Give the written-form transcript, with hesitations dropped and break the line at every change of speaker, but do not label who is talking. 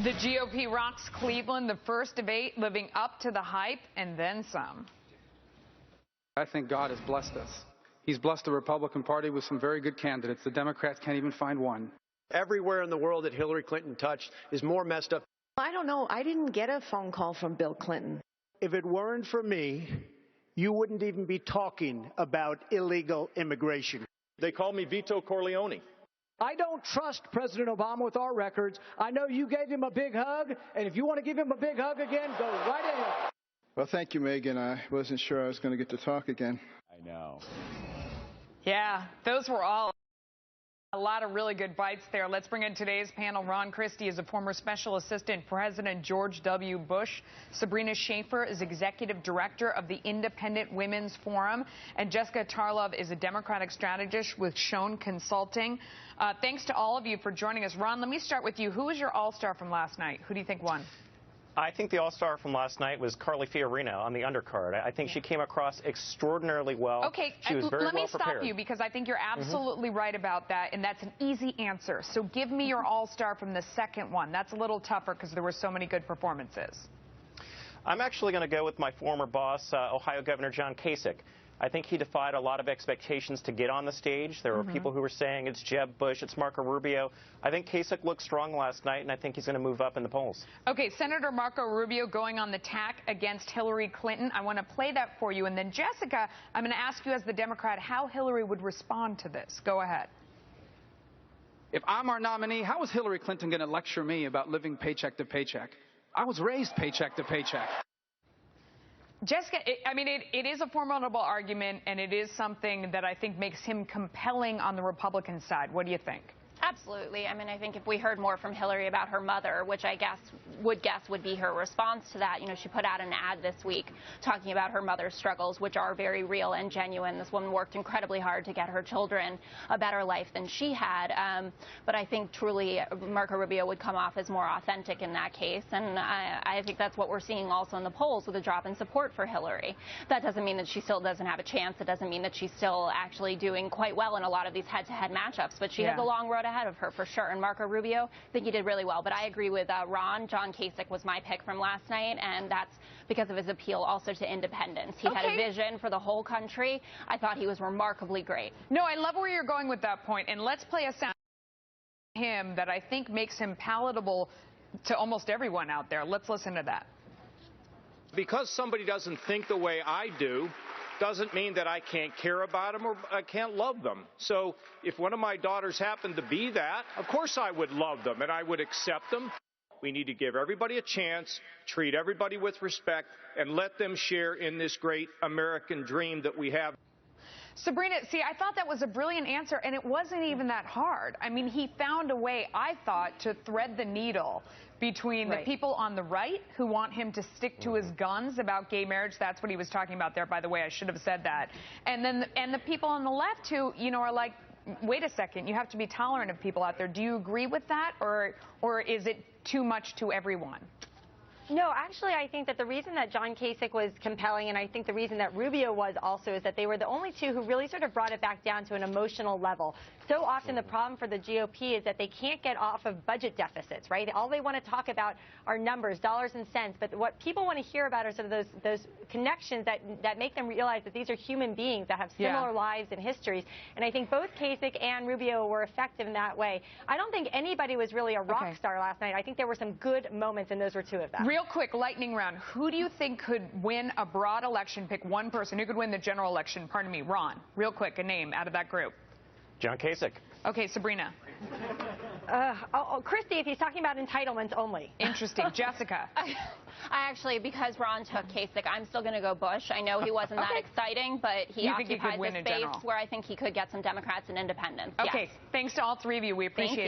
The GOP rocks Cleveland, the first debate living up to the hype and then some.
I think God has blessed us. He's blessed the Republican Party with some very good candidates. The Democrats can't even find one.
Everywhere in the world that Hillary Clinton touched is more messed up.
I don't know. I didn't get a phone call from Bill Clinton.
If it weren't for me, you wouldn't even be talking about illegal immigration.
They call me Vito Corleone.
I don't trust President Obama with our records. I know you gave him a big hug, and if you want to give him a big hug again, go right ahead.
Well, thank you, Megan. I wasn't sure I was going to get to talk again.
I know.
Yeah, those were all a lot of really good bites there. Let's bring in today's panel. Ron Christie is a former special assistant President George W. Bush. Sabrina Schaefer is executive director of the Independent Women's Forum. And Jessica Tarlov is a Democratic strategist with Schoen Consulting. Thanks to all of you for joining us. Ron, let me start with you. Who was your all-star from last night? Who do you think won?
I think the all-star from last night was Carly Fiorina on the undercard. I think she came across extraordinarily well.
Okay,
she was very
let me
well
stop
prepared.
you because I think you're absolutely right about that, and that's an easy answer. So give me your all-star from the second one. That's a little tougher because there were so many good performances.
I'm actually going to go with my former boss, Ohio Governor John Kasich. I think he defied a lot of expectations to get on the stage. There were people who were saying it's Jeb Bush, it's Marco Rubio. I think Kasich looked strong last night, and I think he's going to move up in the polls.
Okay, Senator Marco Rubio going on the tack against Hillary Clinton. I want to play that for you. And then, Jessica, I'm going to ask you as the Democrat how Hillary would respond to this. Go ahead.
If I'm our nominee, how is Hillary Clinton going to lecture me about living paycheck to paycheck? I was raised paycheck to paycheck.
Jessica, it is a formidable argument, and it is something that I think makes him compelling on the Republican side. What do you think?
Absolutely. I think if we heard more from Hillary about her mother, which I would guess would be her response to that, she put out an ad this week talking about her mother's struggles, which are very real and genuine. This woman worked incredibly hard to get her children a better life than she had. But I think truly Marco Rubio would come off as more authentic in that case. And I think that's what we're seeing also in the polls with a drop in support for Hillary. That doesn't mean that she still doesn't have a chance. It doesn't mean that she's still actually doing quite well in a lot of these head-to-head matchups. But she has a long road ahead of her for sure. And Marco Rubio, I think he did really well. But I agree with Ron. John Kasich was my pick from last night, and that's because of his appeal also to independence. He had a vision for the whole country. I thought he was remarkably great.
No, I love where you're going with that point. And let's play a sound of him that I think makes him palatable to almost everyone out there. Let's listen to that.
Because somebody doesn't think the way I do, doesn't mean that I can't care about them or I can't love them. So if one of my daughters happened to be that, of course I would love them and I would accept them. We need to give everybody a chance, treat everybody with respect, and let them share in this great American dream that we have.
Sabrina, see, I thought that was a brilliant answer, and it wasn't even that hard. He found a way, I thought, to thread the needle between the people on the right who want him to stick to his guns about gay marriage. That's what he was talking about there, by the way. I should have said that. And then the people on the left who, are like, wait a second, you have to be tolerant of people out there. Do you agree with that, or is it too much to everyone?
No, actually, I think that the reason that John Kasich was compelling, and I think the reason that Rubio was also, is that they were the only two who really sort of brought it back down to an emotional level. So often the problem for the GOP is that they can't get off of budget deficits, right? All they want to talk about are numbers, dollars and cents. But what people want to hear about are sort of those connections that make them realize that these are human beings that have similar lives and histories. And I think both Kasich and Rubio were effective in that way. I don't think anybody was really a rock star last night. I think there were some good moments, and those were two of them.
Real quick, lightning round. Who do you think could win a broad election? Pick one person who could win the general election. Pardon me, Ron. Real quick, a name out of that group.
John Kasich.
Okay, Sabrina.
Christie, if he's talking about entitlements only.
Interesting. Jessica.
Because Ron took Kasich, I'm still going to go Bush. I know he wasn't that exciting, but he occupies a space where I think he could get some Democrats and independents.
Okay, thanks to all three of you. We appreciate it.